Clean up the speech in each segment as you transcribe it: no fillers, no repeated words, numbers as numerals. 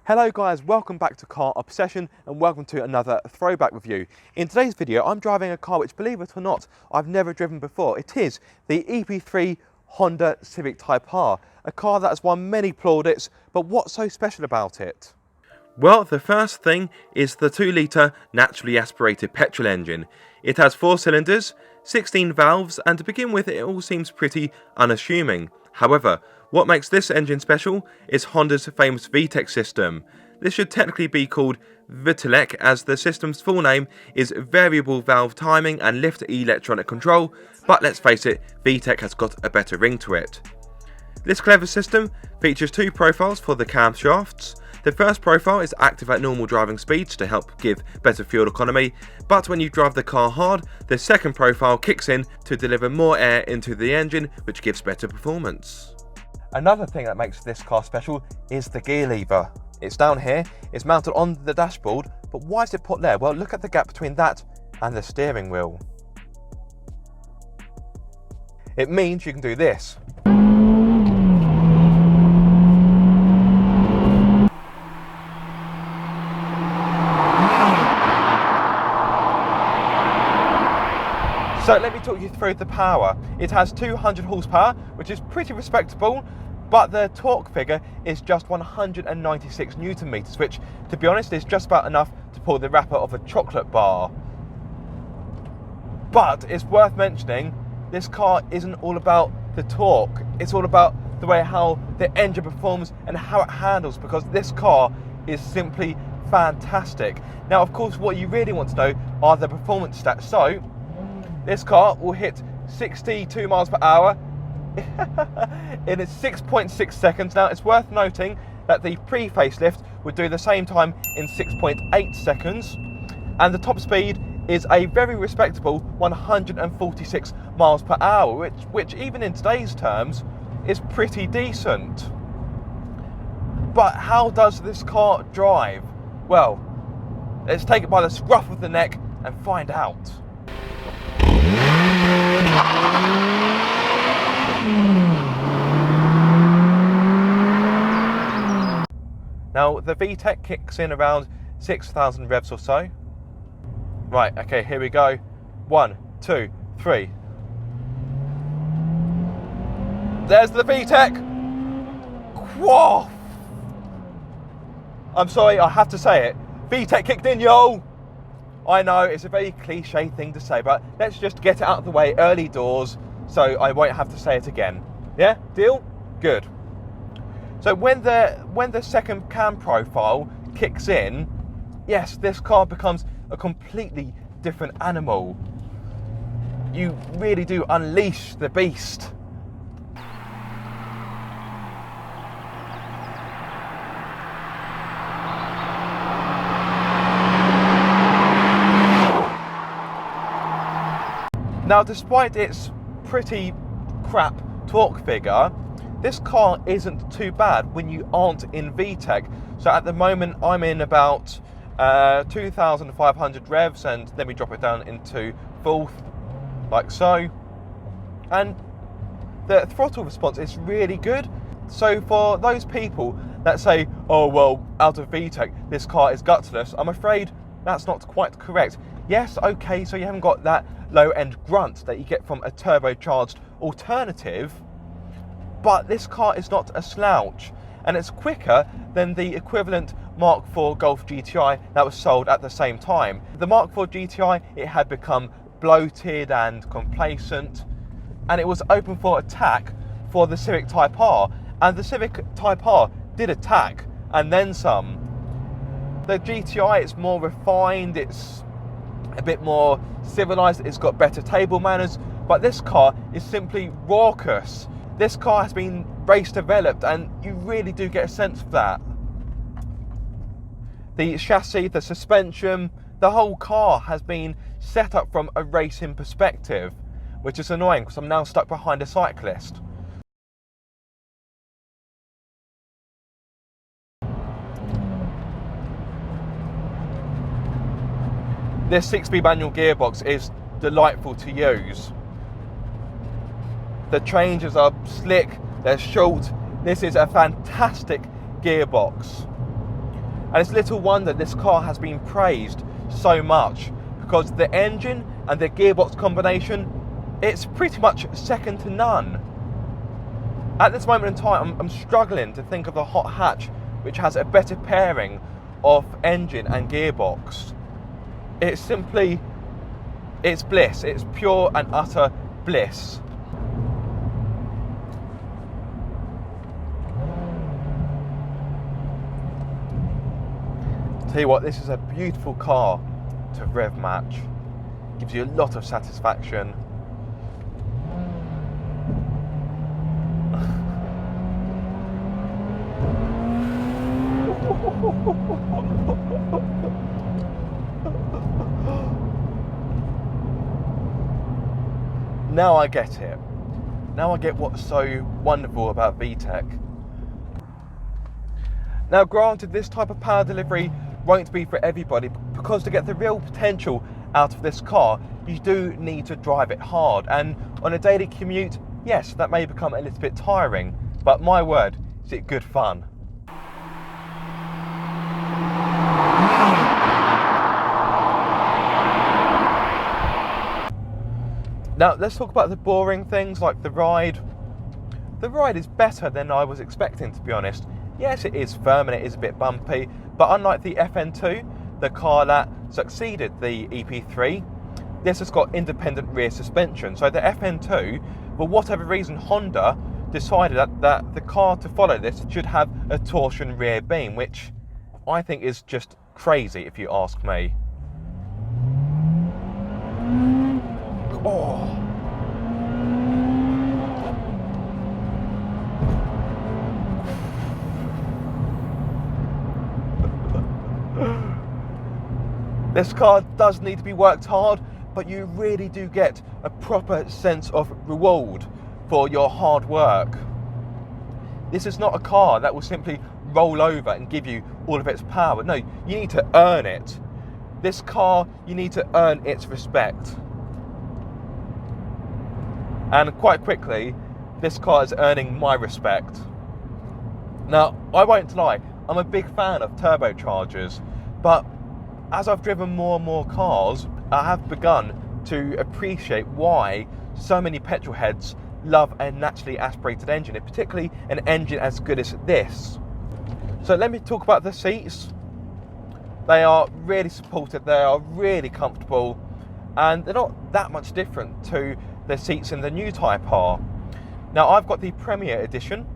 Hello guys, welcome back to Car Obsession and welcome to another throwback review. In today's video I'm driving a car which, believe it or not, I've never driven before. It is the EP3 Honda Civic Type R, a car that has won many plaudits, but what's so special about it? Well, the first thing is the 2-litre naturally aspirated petrol engine. It has 4 cylinders, 16 valves, and to begin with it all seems pretty unassuming. However, what makes this engine special is Honda's famous VTEC system. This should technically be called VTEC, as the system's full name is Variable Valve Timing and Lift Electronic Control, but let's face it, VTEC has got a better ring to it. This clever system features 2 profiles for the camshafts. The first profile is active at normal driving speeds to help give better fuel economy, but when you drive the car hard, the second profile kicks in to deliver more air into the engine, which gives better performance. Another thing that makes this car special is the gear lever. It's down here, it's mounted on the dashboard, but why is it put there? Well, look at the gap between that and the steering wheel. It means you can do this. So let me talk you through the power. It has 200 horsepower, which is pretty respectable, but the torque figure is just 196 Newton meters, which, to be honest, is just about enough to pull the wrapper off a chocolate bar. But it's worth mentioning, this car isn't all about the torque. It's all about the way how the engine performs and how it handles, because this car is simply fantastic. Now, of course, what you really want to know are the performance stats. So this car will hit 62 miles per hour in 6.6 seconds. Now, it's worth noting that the pre-facelift would do the same time in 6.8 seconds. And the top speed is a very respectable 146 miles per hour, which even in today's terms is pretty decent. But how does this car drive? Well, let's take it by the scruff of the neck and find out. Now, the VTEC kicks in around 6,000 revs or so. Right, okay, here we go. 1, 2, 3. There's the VTEC! Whoa! I'm sorry, I have to say it. VTEC kicked in, yo! I know, it's a very cliche thing to say, but let's just get it out of the way early doors so I won't have to say it again. Yeah? Deal? Good. So when the second cam profile kicks in, yes, this car becomes a completely different animal. You really do unleash the beast. Now, despite its pretty crap torque figure, this car isn't too bad when you aren't in VTEC. So at the moment I'm in about 2,500 revs, and then we drop it down into fourth, like so. And the throttle response is really good. So for those people that say, oh well, out of VTEC this car is gutless, I'm afraid that's not quite correct. Yes, okay, so you haven't got that low-end grunt that you get from a turbocharged alternative, but this car is not a slouch, and it's quicker than the equivalent Mark IV Golf GTI that was sold at the same time. The Mark IV GTI, it had become bloated and complacent, and it was open for attack for the Civic Type R, and the Civic Type R did attack, and then some. The GTI, it's more refined, it's a bit more civilized, it's got better table manners, but this car is simply raucous. This car has been race developed, and you really do get a sense of that. The chassis, the suspension, the whole car has been set up from a racing perspective, which is annoying because I'm now stuck behind a cyclist. This 6-speed manual gearbox is delightful to use. The changes are slick, they're short. This is a fantastic gearbox. And it's little wonder this car has been praised so much, because the engine and the gearbox combination, it's pretty much second to none. At this moment in time, I'm struggling to think of a hot hatch which has a better pairing of engine and gearbox. It's simply, it's bliss. It's pure and utter bliss. Tell you what, this is a beautiful car to rev match. Gives you a lot of satisfaction. Now I get it. Now I get what's so wonderful about VTEC. Now granted, this type of power delivery won't be for everybody, because to get the real potential out of this car, you do need to drive it hard, and on a daily commute, yes, that may become a little bit tiring, but my word, is it good fun. Now let's talk about the boring things like the ride. The ride is better than I was expecting, to be honest. Yes, it is firm and it is a bit bumpy, but unlike the FN2, the car that succeeded the EP3, this has got independent rear suspension. So the FN2, for whatever reason, Honda decided that the car to follow this should have a torsion rear beam, which I think is just crazy if you ask me. Oh. This car does need to be worked hard, but you really do get a proper sense of reward for your hard work. This is not a car that will simply roll over and give you all of its power. No, you need to earn it. This car, you need to earn its respect. And quite quickly, this car is earning my respect. Now, I won't lie, I'm a big fan of turbochargers, but as I've driven more and more cars, I have begun to appreciate why so many petrol heads love a naturally aspirated engine, particularly an engine as good as this. So let me talk about the seats. They are really supportive, they are really comfortable, and they're not that much different to the seats in the new Type R. Now I've got the Premier Edition,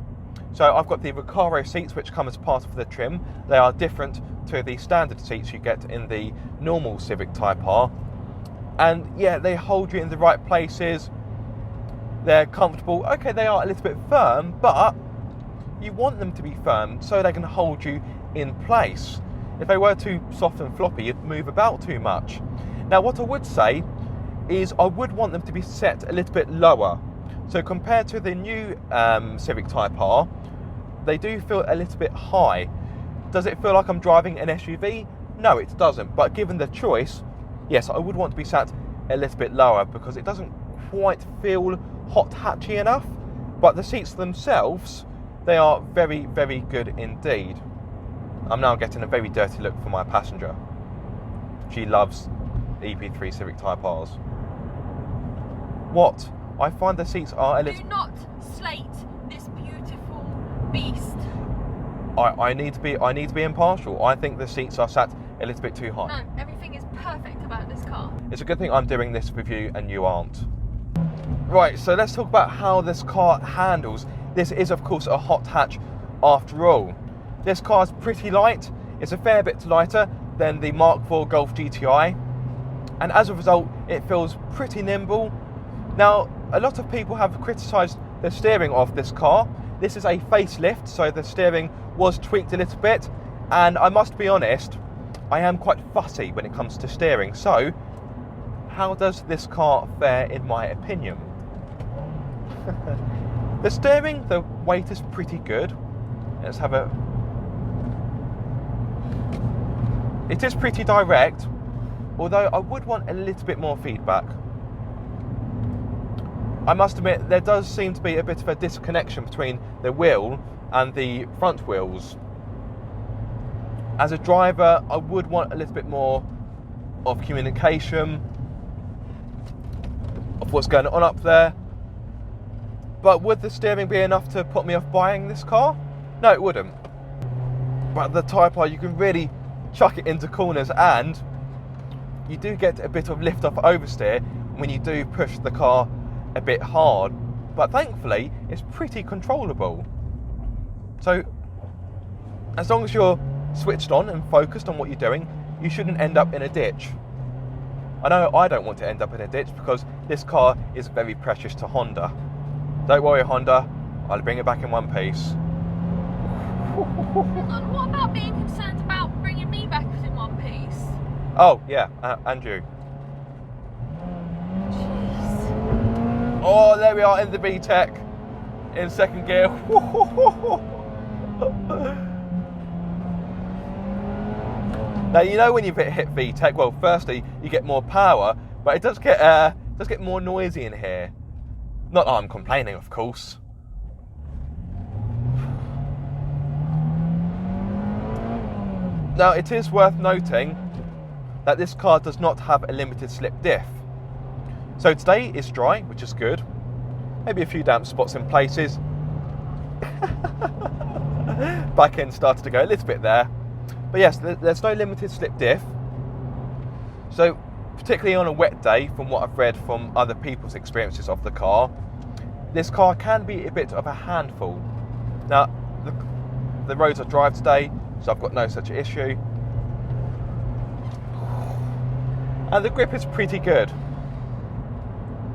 so I've got the Recaro seats which come as part of the trim. They are different to the standard seats you get in the normal Civic Type R. And yeah, they hold you in the right places. They're comfortable. Okay, they are a little bit firm, but you want them to be firm so they can hold you in place. If they were too soft and floppy, you'd move about too much. Now what I would say is I would want them to be set a little bit lower. So compared to the new Civic Type R, they do feel a little bit high. Does it feel like I'm driving an SUV? No, it doesn't. But given the choice, yes, I would want to be sat a little bit lower because it doesn't quite feel hot hatchy enough. But the seats themselves, they are very, very good indeed. I'm now getting a very dirty look from my passenger. She loves EP3 Civic Type Rs. What? I find the seats are a little... Do not slate this beautiful beast. I need to be impartial. I think the seats are sat a little bit too high. No, everything is perfect about this car. It's a good thing I'm doing this review and you aren't. Right, so let's talk about how this car handles. This is of course a hot hatch after all. This car is pretty light. It's a fair bit lighter than the Mark IV Golf GTI, and as a result it feels pretty nimble. Now a lot of people have criticised the steering of this car. This is a facelift, so the steering was tweaked a little bit, and I must be honest, I am quite fussy when it comes to steering. So how does this car fare in my opinion? The steering, the weight is pretty good. Let's have a... It is pretty direct, although I would want a little bit more feedback. I must admit, there does seem to be a bit of a disconnection between the wheel and the front wheels. As a driver, I would want a little bit more of communication of what's going on up there. But would the steering be enough to put me off buying this car? No, it wouldn't. But the Type R, you can really chuck it into corners, and you do get a bit of lift off oversteer when you do push the car a bit hard. But thankfully, it's pretty controllable. So as long as you're switched on and focused on what you're doing, you shouldn't end up in a ditch. I know I don't want to end up in a ditch because this car is very precious to Honda. Don't worry, Honda, I'll bring it back in one piece. And what about being concerned about bringing me back in one piece? Oh, yeah, and you. Jeez. Oh, there we are in the VTEC, in second gear. Now, you know when you hit VTEC, well, firstly, you get more power, but it does get more noisy in here. Not that I'm complaining, of course. Now, it is worth noting that this car does not have a limited slip diff. So today is dry, which is good. Maybe a few damp spots in places. Back end started to go a little bit there. But yes, there's no limited slip diff. So particularly on a wet day, from what I've read from other people's experiences of the car, this car can be a bit of a handful. Now, the roads are dry today, so I've got no such issue. And the grip is pretty good.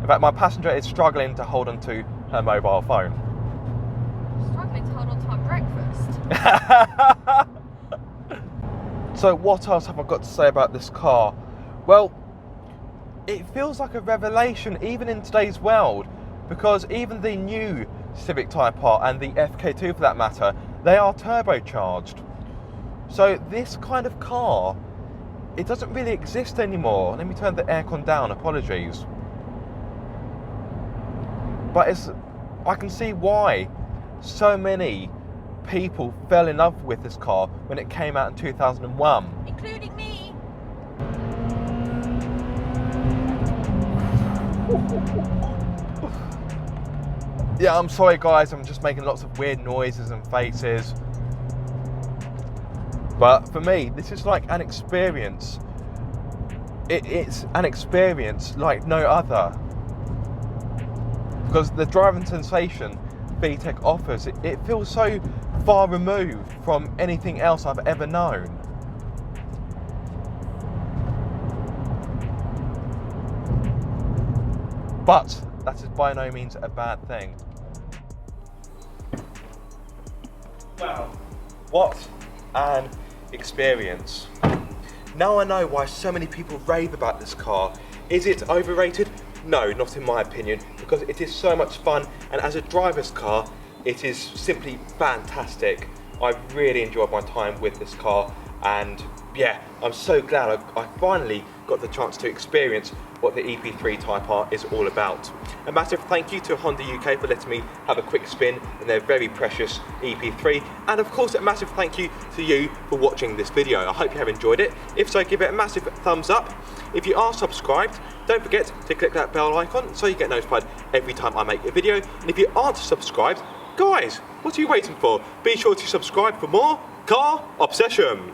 In fact, my passenger is struggling to hold onto her mobile phone. Struggling to hold on to my breakfast. So what else have I got to say about this car? Well, it feels like a revelation even in today's world, because even the new Civic Type R and the FK2 for that matter, they are turbocharged. So this kind of car, it doesn't really exist anymore. Let me turn the aircon down, apologies. But I can see why so many people fell in love with this car when it came out in 2001. Including me. Yeah, I'm sorry guys, I'm just making lots of weird noises and faces. But for me, this is like an experience. It's an experience like no other. Because the driving sensation VTEC offers, it feels so far removed from anything else I've ever known. But that is by no means a bad thing. Wow, what an experience. Now I know why so many people rave about this car. Is it overrated? No, not in my opinion, because it is so much fun, and as a driver's car, it is simply fantastic. I really enjoyed my time with this car, and yeah, I'm so glad I finally got the chance to experience what the EP3 Type R is all about. A massive thank you to Honda UK for letting me have a quick spin in their very precious EP3, and of course a massive thank you to you for watching this video. I hope you have enjoyed it. If so, give it a massive thumbs up. If you are subscribed, don't forget to click that bell icon so you get notified every time I make a video. And if you aren't subscribed, guys, what are you waiting for? Be sure to subscribe for more car obsession.